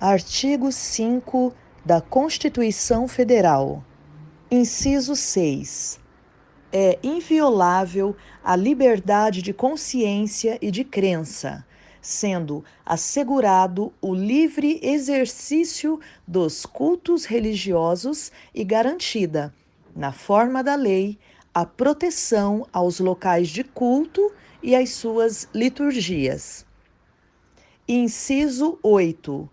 Artigo 5 da Constituição Federal. Inciso 6. É inviolável a liberdade de consciência e de crença, sendo assegurado o livre exercício dos cultos religiosos e garantida, na forma da lei, a proteção aos locais de culto e às suas liturgias. Inciso 8.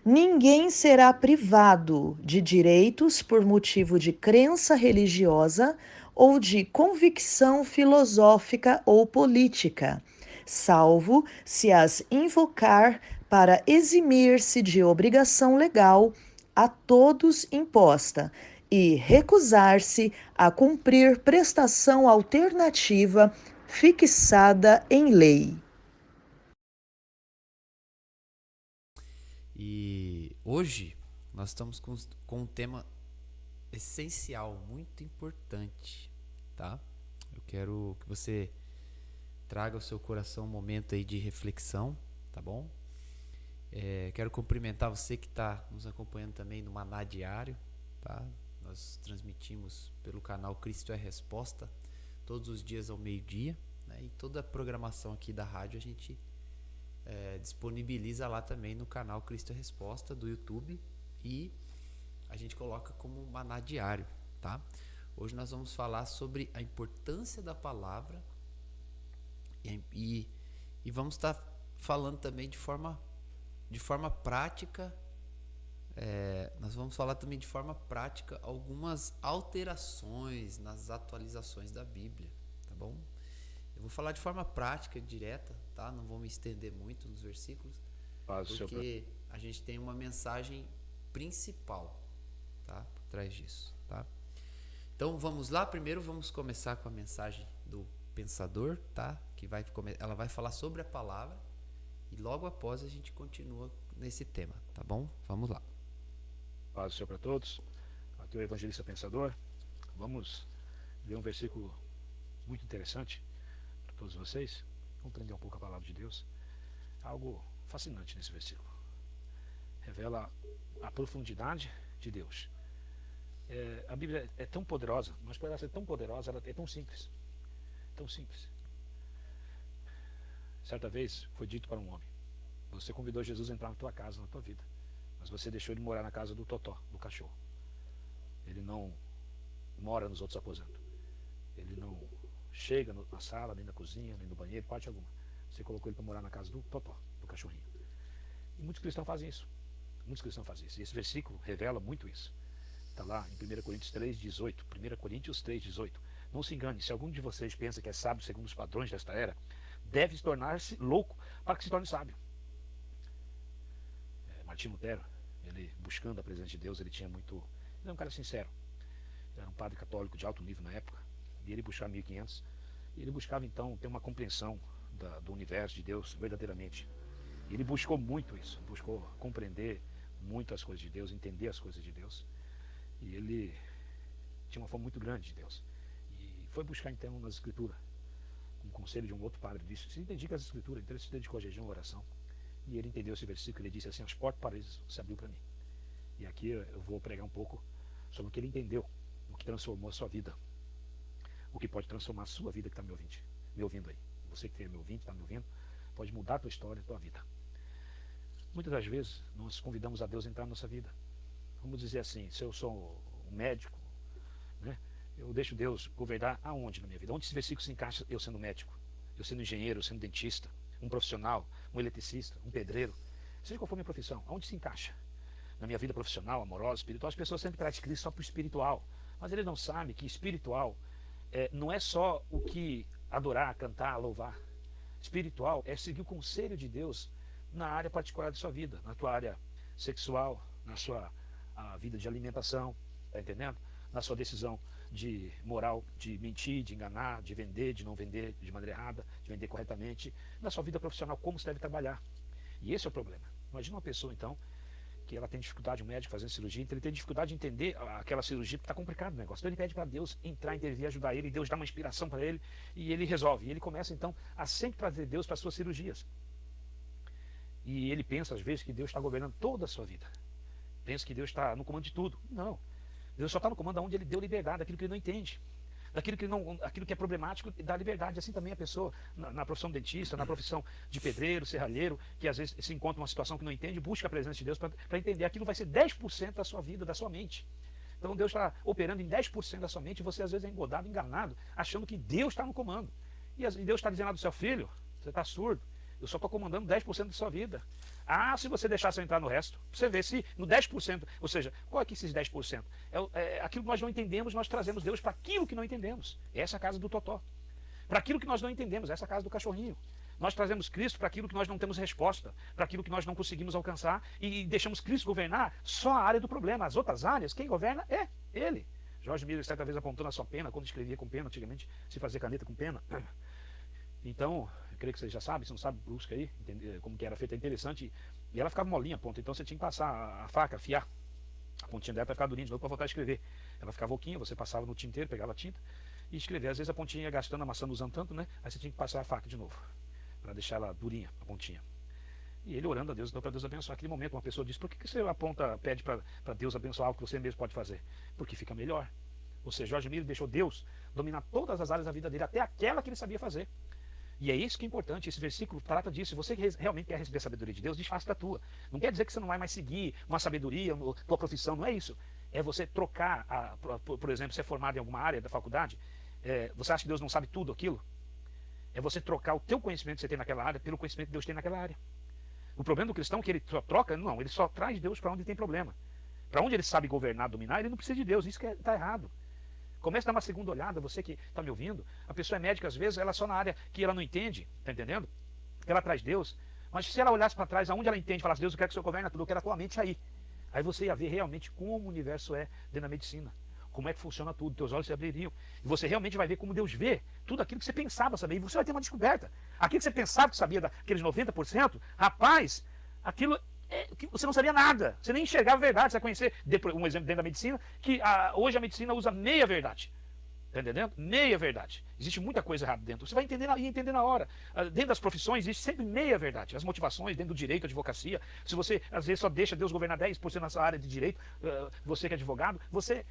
Ninguém será privado de direitos por motivo de crença religiosa ou de convicção filosófica ou política, salvo se as invocar para eximir-se de obrigação legal a todos imposta e recusar-se a cumprir prestação alternativa fixada em lei. E hoje nós estamos com um tema essencial, muito importante, tá? Eu quero que você traga ao seu coração um momento aí de reflexão, tá bom? Quero cumprimentar você que está nos acompanhando também no Maná Diário, tá? Nós transmitimos pelo canal Cristo é Resposta todos os dias ao meio-dia, né? E toda a programação aqui da rádio a gente disponibiliza lá também no canal Cristo é Resposta do YouTube e a gente coloca como Maná Diário, tá? Hoje nós vamos falar sobre a importância da palavra e vamos estar falando também de forma prática. Nós vamos falar também de forma prática algumas alterações nas atualizações da Bíblia, tá bom? Eu vou falar de forma prática, direta, tá? Não vou me estender muito nos versículos, porque a gente tem uma mensagem principal, tá? Por trás disso, tá? Então vamos lá, primeiro vamos começar com a mensagem do pensador, tá? Ela vai falar sobre a palavra e logo após a gente continua nesse tema, tá bom? Vamos lá. Paz do Senhor para todos. Aqui é o Evangelista Pensador. Vamos ver um versículo muito interessante para todos vocês. Compreender um pouco a palavra de Deus. Algo fascinante nesse versículo. Revela a profundidade de Deus. A Bíblia é tão poderosa, mas para ela ser tão poderosa, ela é tão simples. Tão simples. Certa vez foi dito para um homem: você convidou Jesus a entrar na tua casa, na tua vida, mas você deixou ele morar na casa do totó, do cachorro. Ele não mora nos outros aposentos. Ele não chega na sala, nem na cozinha, nem no banheiro, parte alguma. Você colocou ele para morar na casa do totó, do cachorrinho. E muitos cristãos fazem isso. Muitos cristãos fazem isso. E esse versículo revela muito isso. Está lá em 1 Coríntios 3,18. 1 Coríntios 3,18. Não se engane, se algum de vocês pensa que é sábio segundo os padrões desta era, deve tornar-se louco para que se torne sábio. Martinho Lutero, ele buscando a presença de Deus, ele era um cara sincero. Ele era um padre católico de alto nível na época, e ele buscava 1500, e ele buscava então ter uma compreensão do universo de Deus verdadeiramente. E ele buscou muito isso, buscou compreender muito as coisas de Deus, entender as coisas de Deus, e ele tinha uma fome muito grande de Deus, e foi buscar então nas escrituras, com o conselho de um outro padre, disse: se dedica às escrituras. Então ele se dedicou a jejum e oração, e ele entendeu esse versículo. Ele disse assim: as portas para isso se abriu para mim. E aqui eu vou pregar um pouco sobre o que ele entendeu, o que transformou a sua vida, o que pode transformar a sua vida, que está me ouvindo aí. Você que me ouvindo, está me ouvindo, pode mudar a tua história, a tua vida. Muitas das vezes nós convidamos a Deus a entrar na nossa vida. Vamos dizer assim: se eu sou um médico, né, eu deixo Deus governar aonde na minha vida? Onde esse versículo se encaixa? Eu sendo médico, eu sendo engenheiro, eu sendo dentista, um profissional, um eletricista, um pedreiro, seja qual for a minha profissão, aonde se encaixa? Na minha vida profissional, amorosa, espiritual. As pessoas sempre trazem Cristo só para o espiritual, mas eles não sabem que espiritual não é só o que adorar, cantar, louvar. Espiritual é seguir o conselho de Deus na área particular da sua vida, na tua área sexual, na sua vida de alimentação, tá entendendo? Na sua decisão de moral, de mentir, de enganar, de vender, de não vender de maneira errada, de vender corretamente, na sua vida profissional, como você deve trabalhar. E esse é o problema. Imagina uma pessoa, então, que ela tem dificuldade, um médico fazendo cirurgia, então ele tem dificuldade de entender aquela cirurgia, porque está complicado o negócio. Então ele pede para Deus entrar, intervir, ajudar ele, e Deus dá uma inspiração para ele, e ele resolve. E ele começa, então, a sempre trazer Deus para as suas cirurgias. E ele pensa, às vezes, que Deus está governando toda a sua vida. Pensa que Deus está no comando de tudo. Não. Deus só está no comando onde ele deu liberdade, daquilo que ele não entende. Aquilo que é problemático, dá liberdade. Assim também a pessoa, na profissão de dentista, na profissão de pedreiro, serralheiro, que às vezes se encontra uma situação que não entende, busca a presença de Deus para entender. Aquilo vai ser 10% da sua vida, da sua mente. Então Deus está operando em 10% da sua mente e você às vezes é engodado, enganado, achando que Deus está no comando. E Deus está dizendo lá do seu filho, você está surdo, eu só estou comandando 10% da sua vida. Ah, se você deixasse eu entrar no resto, você vê se no 10%, ou seja, qual é que esses 10%? É aquilo que nós não entendemos, nós trazemos Deus para aquilo que não entendemos. Essa é a casa do totó. Para aquilo que nós não entendemos, essa é a casa do cachorrinho. Nós trazemos Cristo para aquilo que nós não temos resposta, para aquilo que nós não conseguimos alcançar e deixamos Cristo governar só a área do problema. As outras áreas, quem governa é Ele. Jorge Miller certa vez apontou na sua pena, quando escrevia com pena, antigamente se fazia caneta com pena. Então, eu creio que você já sabe, se não sabe, busca aí, entender como que era feita, é interessante. E ela ficava molinha a ponta, então você tinha que passar a faca, afiar a pontinha dela para ficar durinha de novo para voltar a escrever. Ela ficava oquinha, você passava no tinteiro, pegava a tinta e escrevia. Às vezes a pontinha ia gastando, amassando, usando tanto, né? Aí você tinha que passar a faca de novo, para deixar ela durinha, a pontinha. E ele orando a Deus, então para Deus abençoar. Aquele momento uma pessoa diz, por que você aponta, pede para Deus abençoar algo que você mesmo pode fazer? Porque fica melhor. Ou seja, Jorge Miller deixou Deus dominar todas as áreas da vida dele, até aquela que ele sabia fazer. E é isso que é importante, esse versículo trata disso. Se você realmente quer receber a sabedoria de Deus, desfaça da tua. Não quer dizer que você não vai mais seguir uma sabedoria, tua profissão, não é isso. É você trocar, por exemplo, você é formado em alguma área da faculdade, você acha que Deus não sabe tudo aquilo? É você trocar o teu conhecimento que você tem naquela área pelo conhecimento que Deus tem naquela área. O problema do cristão é que ele só troca, não, ele só traz Deus para onde tem problema. Para onde ele sabe governar, dominar, ele não precisa de Deus, isso que está errado. Comece a dar uma segunda olhada, você que está me ouvindo. A pessoa é médica, às vezes, ela é só na área que ela não entende, está entendendo? Ela traz Deus. Mas se ela olhasse para trás, aonde ela entende, falasse, Deus, eu quero que o Senhor governe tudo, eu quero a tua mente aí. Aí você ia ver realmente como o universo é dentro da medicina. Como é que funciona tudo, teus olhos se abririam. E você realmente vai ver como Deus vê tudo aquilo que você pensava saber. E você vai ter uma descoberta. Aquilo que você pensava que sabia daqueles 90%, rapaz, aquilo que você não sabia nada. Você nem enxergava a verdade. Você vai conhecer, um exemplo dentro da medicina, que hoje a medicina usa meia verdade. Está entendendo? Meia verdade. Existe muita coisa errada dentro. Você vai entender na hora. Dentro das profissões existe sempre meia verdade. As motivações dentro do direito, advocacia. Se você às vezes só deixa Deus governar 10% na sua área de direito, você que é advogado,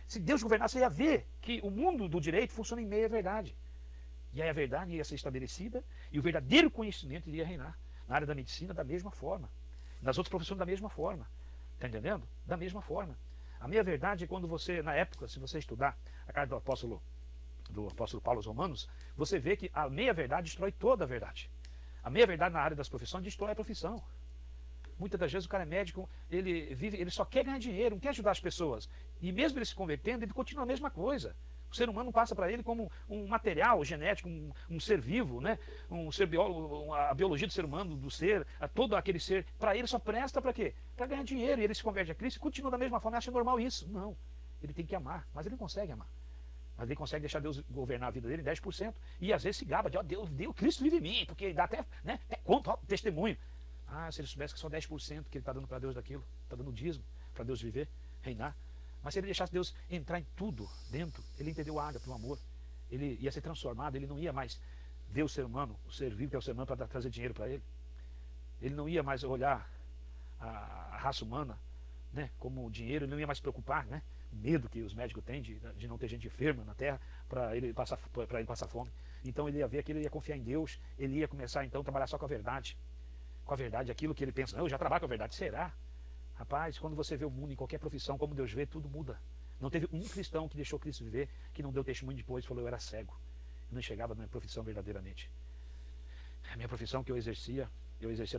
se Deus governar, você ia ver que o mundo do direito funciona em meia verdade. E aí a verdade ia ser estabelecida e o verdadeiro conhecimento iria reinar. Na área da medicina, da mesma forma. Nas outras profissões, da mesma forma. Está entendendo? Da mesma forma. A meia verdade é quando você, na época, se você estudar a carta do apóstolo Paulo aos Romanos, você vê que a meia-verdade destrói toda a verdade. A meia-verdade na área das profissões destrói a profissão. Muitas das vezes o cara é médico, ele só quer ganhar dinheiro, não quer ajudar as pessoas. E mesmo ele se convertendo, ele continua a mesma coisa. O ser humano passa para ele como um material genético, um ser vivo, né? Um ser biólogo, a biologia do ser humano, do ser, todo aquele ser, para ele só presta para quê? Para ganhar dinheiro. E ele se converte a Cristo e continua da mesma forma, acha normal isso. Não, ele tem que amar, mas ele não consegue amar. Mas ele consegue deixar Deus governar a vida dele em 10%. E às vezes se gaba de, ó, Deus, Cristo vive em mim, porque dá até conta, ó, testemunho. Ah, se ele soubesse que só 10% que ele está dando para Deus daquilo, está dando dízimo para Deus viver, reinar. Mas se ele deixasse Deus entrar em tudo dentro, ele entendeu a água, o amor, ele ia ser transformado, ele não ia mais ver o ser humano, o ser vivo que é o ser humano, para trazer dinheiro para ele. Ele não ia mais olhar a raça humana, né, como dinheiro, ele não ia mais se preocupar, né? O medo que os médicos têm de não ter gente enferma na terra para ele passar fome. Então ele ia ver que ele ia confiar em Deus, ele ia começar então a trabalhar só com a verdade. Com a verdade, aquilo que ele pensa, não, eu já trabalho com a verdade, será? Rapaz, quando você vê o mundo em qualquer profissão, como Deus vê, tudo muda. Não teve um cristão que deixou Cristo viver, que não deu testemunho depois e falou, eu era cego. Eu não enxergava a minha profissão verdadeiramente. A minha profissão que eu exercia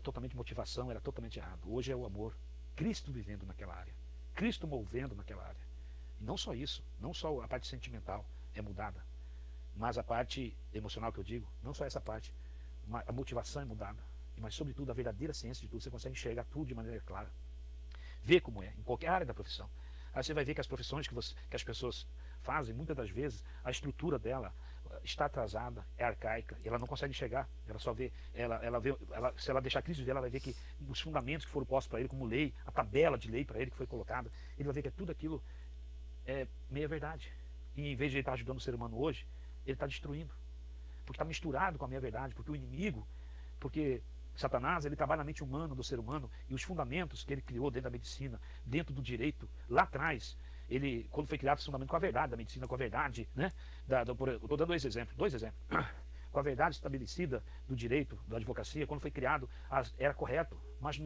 totalmente motivação, era totalmente errado. Hoje é o amor. Cristo vivendo naquela área. Cristo movendo naquela área. E não só isso, não só a parte sentimental é mudada, mas a parte emocional que eu digo, não só essa parte, a motivação é mudada, mas sobretudo a verdadeira ciência de tudo, você consegue enxergar tudo de maneira clara. Ver como é, em qualquer área da profissão. Aí você vai ver que as profissões que as pessoas fazem, muitas das vezes, a estrutura dela está atrasada, é arcaica, e ela não consegue enxergar, ela só vê, se ela deixar Cristo ver, ela vai ver que os fundamentos que foram postos para ele, como lei, a tabela de lei para ele que foi colocada, ele vai ver que tudo aquilo é meia verdade. E em vez de ele estar ajudando o ser humano hoje, ele está destruindo. Porque está misturado com a meia verdade, porque o inimigo, porque Satanás, ele trabalha na mente humana, do ser humano, e os fundamentos que ele criou dentro da medicina, dentro do direito, lá atrás, ele, quando foi criado esse fundamento com a verdade da medicina, com a verdade, né? Estou dando dois exemplos. Com a verdade estabelecida do direito, da advocacia, quando foi criado, era correto, mas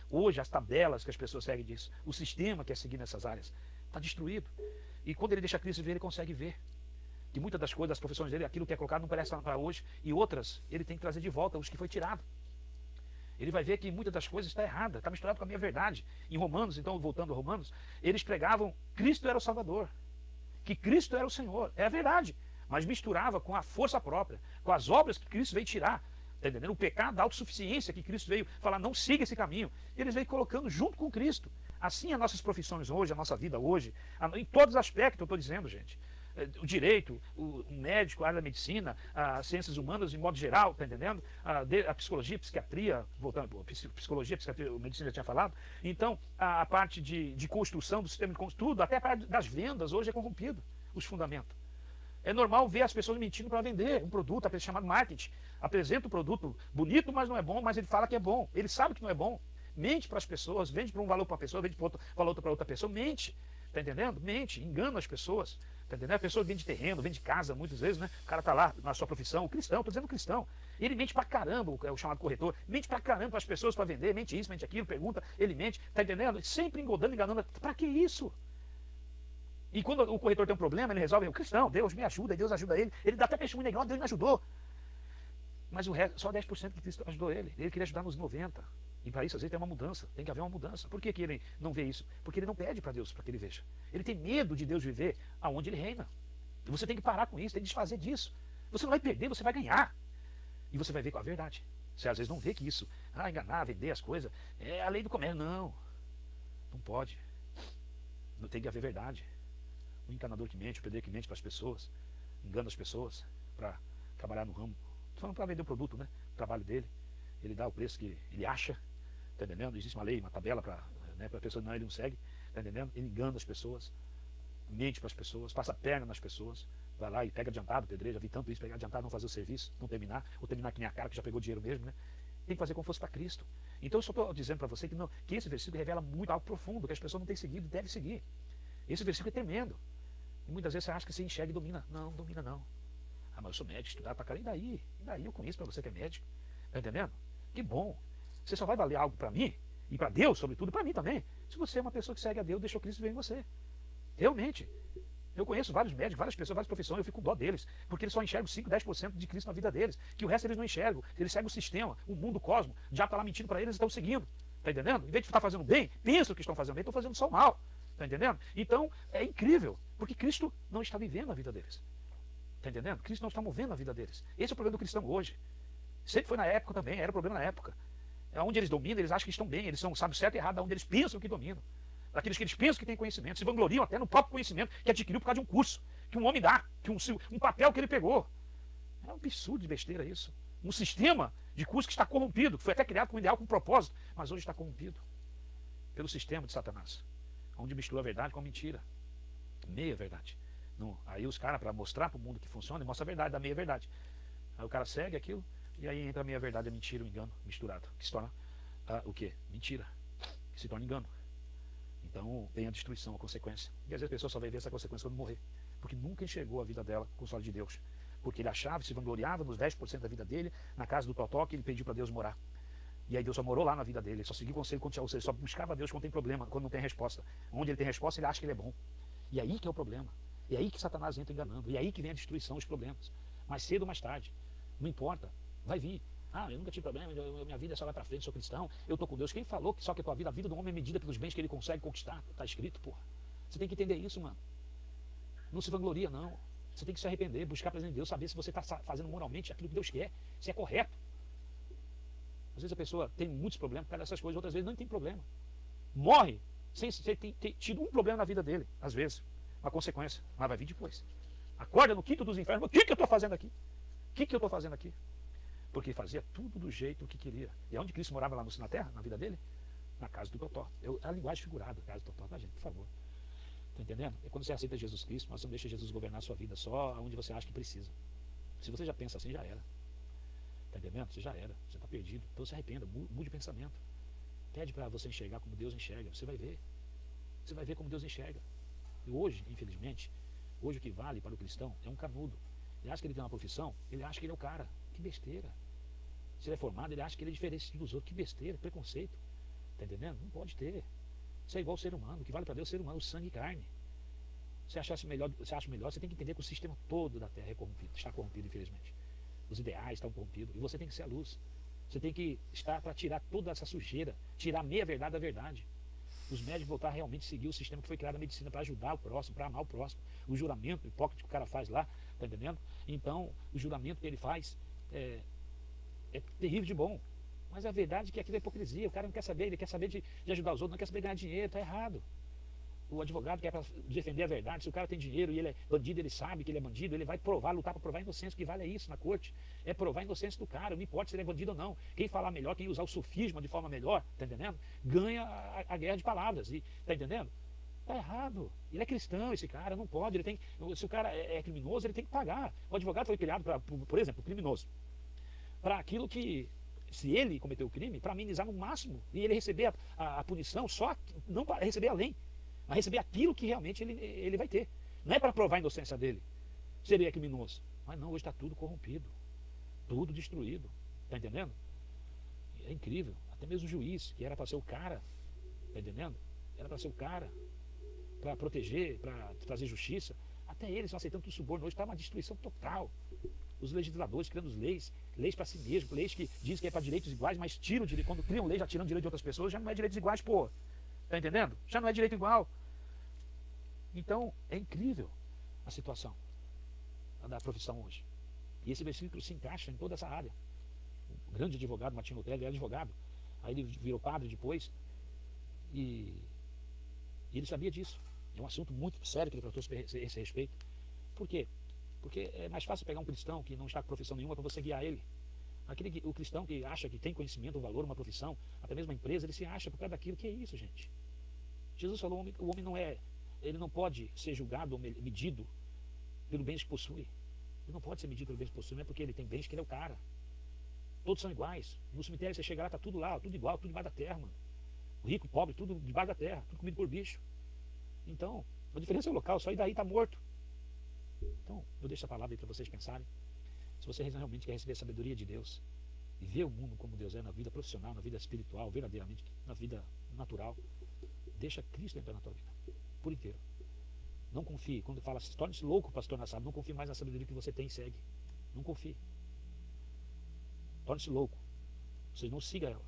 hoje as tabelas que as pessoas seguem disso, o sistema que é seguir nessas áreas, está destruído. E quando ele deixa Cristo ver, ele consegue ver que muitas das coisas, das profissões dele, aquilo que é colocado não parece para hoje, e outras ele tem que trazer de volta os que foi tirado. Ele vai ver que muitas das coisas está errada, está misturado com a minha verdade. Em Romanos, então, voltando a Romanos, eles pregavam Cristo era o Salvador, que Cristo era o Senhor, é a verdade, mas misturava com a força própria, com as obras que Cristo veio tirar, tá entendendo? O pecado da autossuficiência que Cristo veio falar, não siga esse caminho. Eles veio colocando junto com Cristo. Assim as nossas profissões hoje, a nossa vida hoje, em todos os aspectos, eu estou dizendo, gente. O direito, o médico, a área da medicina, as ciências humanas de modo geral, tá entendendo? A psicologia, a psiquiatria, voltando, psicologia, psiquiatria, a medicina já tinha falado. Então, a parte de construção do sistema de construção, tudo, até a parte das vendas hoje é corrompido, os fundamentos. É normal ver as pessoas mentindo para vender um produto, chamado marketing. Apresenta o produto bonito, mas não é bom, mas ele fala que é bom. Ele sabe que não é bom. Mente para as pessoas, vende para um valor para uma pessoa, vende para outro valor para outra pessoa, mente. Tá entendendo? Mente, engana as pessoas. Tá entendendo? A pessoa vende terreno, vende casa, muitas vezes, né? O cara tá lá na sua profissão, o cristão, tô dizendo cristão. Ele mente pra caramba, o chamado corretor, mente pra caramba para as pessoas para vender, mente isso, mente aquilo, pergunta, ele mente, tá entendendo? Sempre engodando, enganando. Para que isso? E quando o corretor tem um problema, ele resolve, o cristão, Deus me ajuda, e Deus ajuda ele. Ele dá até testemunho legal, Deus me ajudou. Mas o resto, só 10% que Cristo ajudou ele. Ele queria ajudar nos 90%. E para isso, às vezes, tem uma mudança. Tem que haver uma mudança. Por que ele não vê isso? Porque ele não pede para Deus para que ele veja. Ele tem medo de Deus viver aonde ele reina. E você tem que parar com isso, tem que desfazer disso. Você não vai perder, você vai ganhar. E você vai ver com a verdade. Você às vezes não vê que isso, enganar, vender as coisas, é a lei do comércio. Não. Não pode. Não tem que haver verdade. O encanador que mente, o pedreiro que mente para as pessoas, engana as pessoas para trabalhar no ramo. Estou falando para vender o produto, né? O trabalho dele. Ele dá o preço que ele acha, tá entendendo? Existe uma lei, uma tabela para a pessoa, não, ele não segue, tá entendendo? Ele engana as pessoas, mente para as pessoas, passa a perna nas pessoas, vai lá e pega adiantado, pedreiro, já vi tanto isso, pegar adiantado, não fazer o serviço, não terminar, ou terminar que nem a cara que já pegou dinheiro mesmo, né? Tem que fazer como fosse para Cristo. Então eu só estou dizendo para você que esse versículo revela muito algo profundo, que as pessoas não têm seguido e devem seguir. Esse versículo é tremendo. E muitas vezes você acha que você enxerga e domina. Não, domina não. Mas eu sou médico, estudar pra caramba. E daí? E daí eu conheço para você que é médico. Tá entendendo? Que bom. Você só vai valer algo para mim, e para Deus, sobretudo, para mim também, se você é uma pessoa que segue a Deus, deixou Cristo ver em você. Realmente. Eu conheço vários médicos, várias pessoas, várias profissões, eu fico com dó deles, porque eles só enxergam 5, 10% de Cristo na vida deles, que o resto eles não enxergam. Eles seguem o sistema, o mundo, o cosmos. O diabo está lá mentindo para eles e estão seguindo. Tá entendendo? Em vez de estar fazendo bem, pensam que estão fazendo bem, estão fazendo só mal. Tá entendendo? Então, é incrível, porque Cristo não está vivendo a vida deles. Tá entendendo? Cristo não está movendo a vida deles. Esse é o problema do cristão hoje. Sempre foi na época também, era o problema na época. É onde eles dominam, eles acham que estão bem, eles sabem certo e errado, onde eles pensam que dominam. Daqueles que eles pensam que têm conhecimento, se vangloriam até no próprio conhecimento que adquiriu por causa de um curso, que um homem dá, que um papel que ele pegou. É um absurdo de besteira isso. Um sistema de curso que está corrompido, que foi até criado com um ideal, com um propósito, mas hoje está corrompido pelo sistema de Satanás, onde mistura a verdade com a mentira. Meia verdade. Não, aí os caras, para mostrar para o mundo que funciona, mostra a verdade da meia verdade. Aí o cara segue aquilo, e aí entra a meia verdade, a mentira, o engano misturado, que se torna o quê? Mentira, que se torna engano. Então vem a destruição, a consequência. E às vezes a pessoa só vai ver essa consequência quando morrer, porque nunca enxergou a vida dela com os olhos de Deus. Porque ele achava, se vangloriava nos 10% da vida dele, na casa do Totó, que ele pediu para Deus morar. E aí Deus só morou lá na vida dele, ele só seguiu o conselho quando tinha, ou seja, só buscava Deus quando tem problema, quando não tem resposta. Onde ele tem resposta, ele acha que ele é bom. E aí que é o problema. E aí que Satanás entra enganando. E aí que vem a destruição, os problemas. Mais cedo ou mais tarde. Não importa. Vai vir. Eu nunca tive problema, minha vida só vai para frente, sou cristão, eu estou com Deus. Quem falou que só que a vida do homem é medida pelos bens que ele consegue conquistar? Está escrito, porra. Você tem que entender isso, mano. Não se vangloria, não. Você tem que se arrepender, buscar a presença de Deus, saber se você está fazendo moralmente aquilo que Deus quer, se é correto. Às vezes a pessoa tem muitos problemas por causa dessas coisas, outras vezes não tem problema. Morre sem ter tido um problema na vida dele, às vezes. Uma consequência, mas vai vir depois. Acorda no quinto dos infernos, o que eu estou fazendo aqui? O que eu estou fazendo aqui? Porque fazia tudo do jeito que queria. E onde Cristo morava lá na terra, na vida dele? Na casa do Totó. A linguagem figurada, casa do Totó, tá, gente? Por favor. Tá entendendo? É quando você aceita Jesus Cristo, mas você não deixa Jesus governar a sua vida só onde você acha que precisa. Se você já pensa assim, já era. Tá entendendo? Você já era, você está perdido. Então se arrependa, mude de pensamento. Pede para você enxergar como Deus enxerga. Você vai ver. Você vai ver como Deus enxerga. E hoje, infelizmente, hoje o que vale para o cristão é um canudo. Ele acha que ele tem uma profissão, ele acha que ele é o cara. Que besteira. Se ele é formado, ele acha que ele é diferente dos outros. Que besteira, preconceito. Tá entendendo? Não pode ter. Você é igual ao ser humano. O que vale para Deus é o ser humano, o sangue e carne. Você acha melhor, você tem que entender que o sistema todo da Terra é corrompido, está corrompido, infelizmente. Os ideais estão corrompidos. E você tem que ser a luz. Você tem que estar para tirar toda essa sujeira, tirar a meia verdade da verdade. Os médicos voltar a realmente seguir o sistema que foi criado na medicina para ajudar o próximo, para amar o próximo. O juramento hipócrita que o cara faz lá, tá entendendo? Então, o juramento que ele faz é terrível de bom. Mas a verdade é que aquilo é hipocrisia. O cara não quer saber, ele quer saber de ajudar os outros, não quer saber de ganhar dinheiro, tá errado. O advogado quer defender a verdade. Se o cara tem dinheiro e ele é bandido, ele sabe que ele é bandido, ele vai provar, lutar para provar a inocência. O que vale é isso na corte, é provar a inocência do cara. Não importa se ele é bandido ou não. Quem falar melhor, quem usar o sofisma de forma melhor, tá entendendo? Ganha a guerra de palavras. E, tá entendendo? Tá errado. Ele é cristão, esse cara, não pode. Ele tem, se o cara é criminoso, ele tem que pagar. O advogado foi criado para, por exemplo, o criminoso, para aquilo que, se ele cometeu o crime, para amenizar no máximo e ele receber a punição, só não para receber além, mas receber aquilo que realmente ele vai ter. Não é para provar a inocência dele, se ele é criminoso. Mas não, hoje está tudo corrompido, tudo destruído. Está entendendo? É incrível. Até mesmo o juiz, que era para ser o cara, está entendendo? Era para ser o cara, para proteger, para trazer justiça. Até eles estão aceitando tudo suborno. Hoje está uma destruição total. Os legisladores criando leis para si mesmo, leis que dizem que é para direitos iguais, mas tiram direito. Quando criam leis já tirando direito de outras pessoas, já não é direitos iguais, pô. Tá entendendo? Já não é direito igual. Então, é incrível a situação da profissão hoje. E esse versículo se encaixa em toda essa área. O grande advogado, Martinho Lutero, ele era advogado. Aí ele virou padre depois. E ele sabia disso. É um assunto muito sério que ele tratou a esse respeito. Por quê? Porque é mais fácil pegar um cristão que não está com profissão nenhuma para você guiar ele. O cristão que acha que tem conhecimento, um valor, uma profissão, até mesmo uma empresa, ele se acha por causa daquilo. Que é isso, gente? Jesus falou, o homem ele não pode ser julgado ou medido pelo bens que possui. Ele não pode ser medido pelo bens que possui, não é porque ele tem bens que ele é o cara. Todos são iguais. No cemitério você chega lá, tá tudo lá, tudo igual, tudo debaixo da terra, mano. O rico, o pobre, tudo debaixo da terra, tudo comido por bicho. Então, a diferença é o local, só aí daí tá morto. Então, eu deixo a palavra aí para vocês pensarem. Se você realmente quer receber a sabedoria de Deus e ver o mundo como Deus é na vida profissional, na vida espiritual, verdadeiramente, na vida natural, deixa Cristo entrar na tua vida, por inteiro. Não confie, quando fala, torne-se louco para se tornar sábio, não confie mais na sabedoria que você tem e segue. Não confie. Torne-se louco. Ou seja, não siga ela.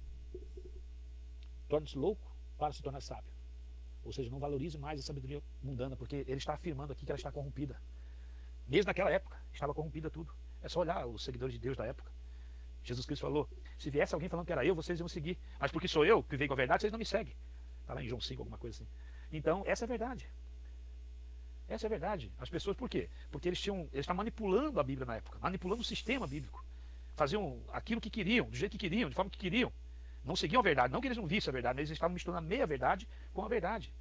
Torne-se louco para se tornar sábio. Ou seja, não valorize mais a sabedoria mundana, porque ele está afirmando aqui que ela está corrompida. Mesmo naquela época, estava corrompida tudo. É só olhar os seguidores de Deus da época. Jesus Cristo falou, se viesse alguém falando que era eu, vocês iam seguir. Mas porque sou eu que veio com a verdade, vocês não me seguem. Está lá em João 5, alguma coisa assim. Então, essa é a verdade. Essa é a verdade. As pessoas, por quê? Porque eles estavam manipulando a Bíblia na época, manipulando o sistema bíblico. Faziam aquilo que queriam, do jeito que queriam, de forma que queriam. Não seguiam a verdade. Não que eles não vissem a verdade, mas eles estavam misturando a meia-verdade com a verdade.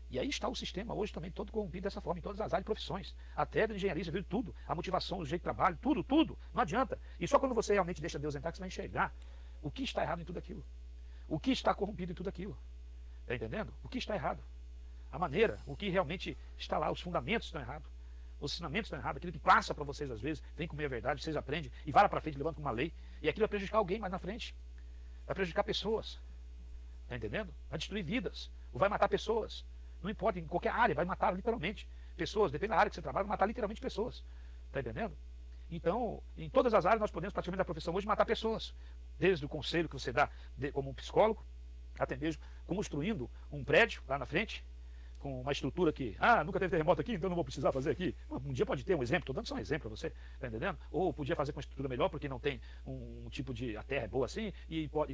E aí está o sistema hoje também todo corrompido dessa forma, em todas as áreas de profissões. Até da engenharia, você viu tudo. A motivação, o jeito de trabalho, tudo. Não adianta. E só quando você realmente deixa Deus entrar que você vai enxergar o que está errado em tudo aquilo. O que está corrompido em tudo aquilo. Está entendendo? O que está errado. A maneira, o que realmente está lá, os fundamentos estão errados. Os ensinamentos estão errados. Aquilo que passa para vocês às vezes, vem com meia verdade, vocês aprendem e vai lá para frente, levando com uma lei. E aquilo vai prejudicar alguém mais na frente. Vai prejudicar pessoas. Está entendendo? Vai destruir vidas. Ou vai matar pessoas. Não importa, em qualquer área, vai matar literalmente pessoas. Depende da área que você trabalha, vai matar literalmente pessoas. Está entendendo? Então, em todas as áreas nós podemos, praticamente da profissão hoje, matar pessoas. Desde o conselho que você dá como um psicólogo, até mesmo construindo um prédio lá na frente, com uma estrutura que, nunca teve terremoto aqui, então não vou precisar fazer aqui. Um dia pode ter um exemplo, estou dando só um exemplo para você, tá entendendo? Ou podia fazer com uma estrutura melhor, porque não tem um tipo de, a terra é boa assim,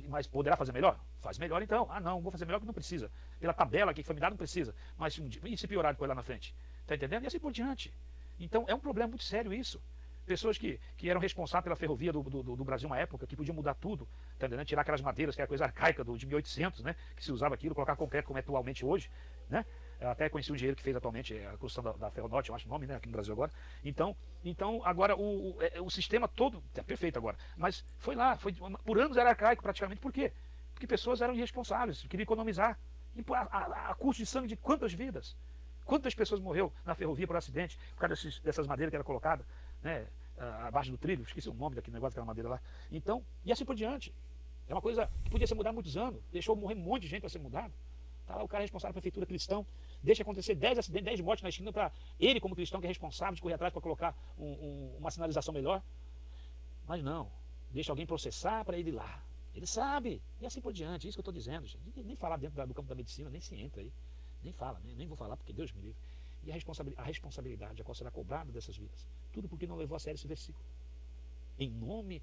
mas poderá fazer melhor? Faz melhor então. Não, vou fazer melhor que não precisa. Pela tabela aqui que foi me dada não precisa. Mas e se piorar depois lá na frente? Tá entendendo? E assim por diante. Então é um problema muito sério isso. Pessoas que eram responsáveis pela ferrovia do Brasil uma época, que podiam mudar tudo, tá entendendo? Tirar aquelas madeiras, que era coisa arcaica de 1800, né? Que se usava aquilo, colocar concreto como é atualmente hoje, né? Eu até conheci um engenheiro que fez atualmente a construção da Ferronorte, eu acho o nome, né, aqui no Brasil agora. Então agora o sistema todo, é perfeito agora, mas foi lá, por anos era arcaico praticamente. Por quê? Porque pessoas eram irresponsáveis, queriam economizar. E a custo de sangue de quantas vidas? Quantas pessoas morreu na ferrovia por acidente, por causa dessas madeiras que eram colocadas, né, abaixo do trilho, esqueci o nome daquele negócio, daquela madeira lá. Então, e assim por diante. É uma coisa que podia ser mudada há muitos anos, deixou morrer um monte de gente para ser mudado. Tá lá o cara responsável, a prefeitura cristão, deixa acontecer 10 acidentes, 10 mortes na esquina para ele, como cristão, que é responsável de correr atrás para colocar uma sinalização melhor. Mas não, deixa alguém processar para ele ir lá. Ele sabe, e assim por diante, isso que eu estou dizendo, gente. Nem falar dentro do campo da medicina, nem se entra aí. Nem fala, nem vou falar, porque Deus me livre. E a responsabilidade, a qual será cobrada dessas vidas. Tudo porque não levou a sério esse versículo. Em nome,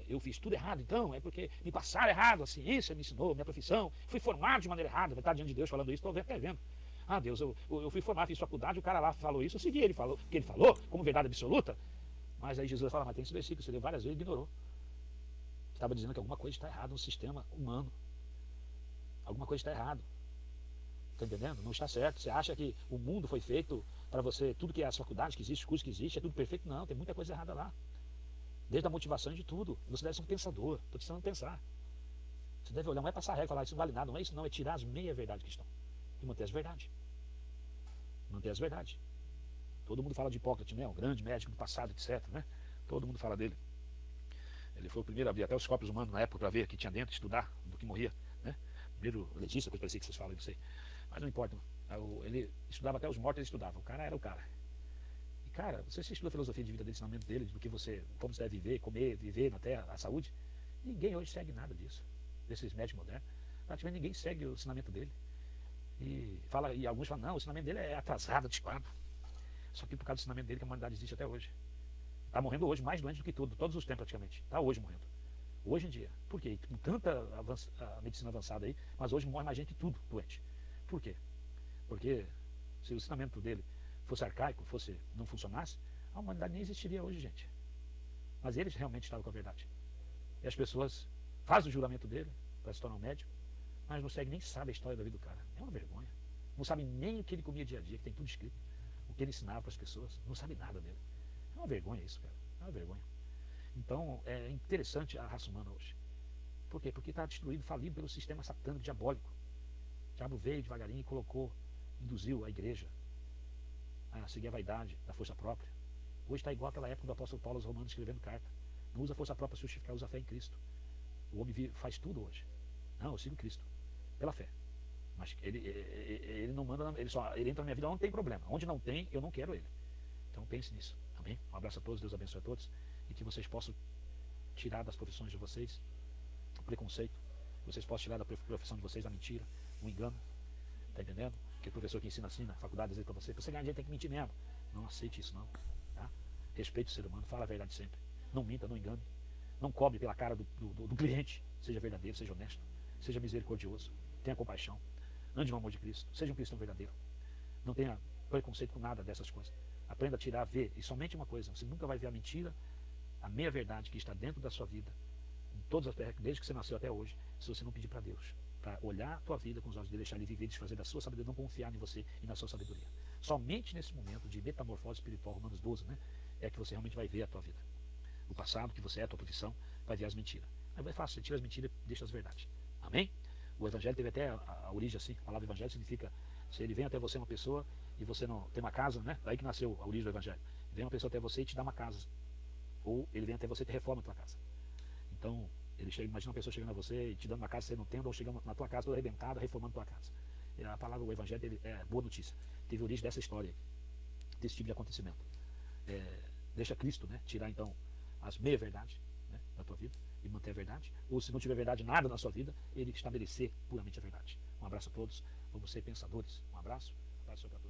eu fiz tudo errado, então, é porque me passaram errado, a ciência me ensinou, minha profissão, fui formado de maneira errada, vai estar diante de Deus falando isso, estou até vendo. Ah, Deus, eu fui formado, fiz faculdade, o cara lá falou isso, eu segui ele, falou, o que ele falou, como verdade absoluta. Mas aí Jesus fala, mas tem esse versículo, você leu várias vezes e ignorou. Estava dizendo que alguma coisa está errada no sistema humano. Alguma coisa está errada. Está entendendo? Não está certo. Você acha que o mundo foi feito para você, tudo que é as faculdades que existe, os cursos que existe, é tudo perfeito? Não, tem muita coisa errada lá. Desde a motivação de tudo. Você deve ser um pensador. Estou precisando pensar. Você deve olhar, não é passar regra e falar, isso não vale nada. Não é isso, não. É tirar as meia-verdades que estão. E manter as verdades. Manter as verdades. Todo mundo fala de Hipócrates, né? Um grande médico do passado, etc. Né? Todo mundo fala dele. Ele foi o primeiro a abrir até os corpos humanos na época para ver o que tinha dentro, estudar do que morria. Né? Primeiro legista, coisa parecia que vocês falam, não sei. Mas não importa. Ele estudava até os mortos, ele estudava. O cara era o cara. E cara, você estuda a filosofia de vida dele, ensinamento dele, do que você, como você deve viver, comer, viver até a saúde. Ninguém hoje segue nada disso. Desses médicos modernos. Praticamente ninguém segue o ensinamento dele. E alguns falam, não, o ensinamento dele é atrasado, antiquado. Só que por causa do ensinamento dele que a humanidade existe até hoje. Está morrendo hoje mais doente do que tudo, todos os tempos praticamente. Está hoje morrendo. Hoje em dia. Por quê? Com tanta a medicina avançada aí, mas hoje morre mais gente que tudo doente. Por quê? Porque se o ensinamento dele fosse arcaico, não funcionasse, a humanidade nem existiria hoje, gente. Mas eles realmente estavam com a verdade. E as pessoas fazem o juramento dele para se tornar um médico, mas não seguem, nem sabem a história da vida do cara. É uma vergonha. Não sabem nem o que ele comia dia a dia, que tem tudo escrito. O que ele ensinava para as pessoas. Não sabem nada dele. É uma vergonha isso, cara. É uma vergonha. Então, é interessante a raça humana hoje. Por quê? Porque está destruído, falido pelo sistema satânico, diabólico. O diabo veio devagarinho e induziu a igreja a seguir a vaidade da força própria. Hoje está igual àquela época do apóstolo Paulo aos Romanos escrevendo carta. Não usa a força própria para se justificar, usa a fé em Cristo. O homem faz tudo hoje. Não, eu sigo Cristo. Pela fé. Mas ele não manda, ele entra na minha vida, não tem problema. Onde não tem, eu não quero ele. Então pense nisso. Amém? Um abraço a todos, Deus abençoe a todos. E que vocês possam tirar das profissões de vocês o preconceito. Que vocês possam tirar da profissão de vocês a mentira, o engano. Está entendendo? Que o professor que ensina assim na faculdade diz para você ganhar dinheiro tem que mentir mesmo. Não aceite isso não. Tá? Respeite o ser humano, fala a verdade sempre. Não minta, não engane. Não cobre pela cara do cliente. Seja verdadeiro, seja honesto. Seja misericordioso. Tenha compaixão. Ande no amor de Cristo. Seja um cristão verdadeiro. Não tenha preconceito com nada dessas coisas. Aprenda a tirar, a ver. E somente uma coisa. Você nunca vai ver a mentira, a meia-verdade que está dentro da sua vida, em todas as desde que você nasceu até hoje, se você não pedir para Deus. Para olhar a tua vida com os olhos dele, deixar ele viver, desfazer da sua sabedoria, não confiar em você e na sua sabedoria. Somente nesse momento de metamorfose espiritual, Romanos 12, né, é que você realmente vai ver a tua vida. O passado, que você é, a tua profissão, vai ver as mentiras. Aí vai fácil, você tira as mentiras e deixa as verdades. Amém? O evangelho teve até a origem assim. A palavra evangelho significa, se ele vem até você uma pessoa e você não tem uma casa, né? Daí que nasceu a origem do evangelho. Vem uma pessoa até você e te dá uma casa. Ou ele vem até você e te reforma a tua casa. Então, imagina uma pessoa chegando a você e te dando uma casa, você não tendo, ou chegando na tua casa toda arrebentada, reformando a tua casa. E a palavra, o evangelho, é boa notícia. Teve origem dessa história, desse tipo de acontecimento. Deixa Cristo, né? Tirar então as meia-verdades, né, da tua vida e manter a verdade. Ou se não tiver verdade nada na sua vida, ele estabelecer puramente a verdade. Um abraço a todos. Vamos ser pensadores. Um abraço. Um abraço para todos.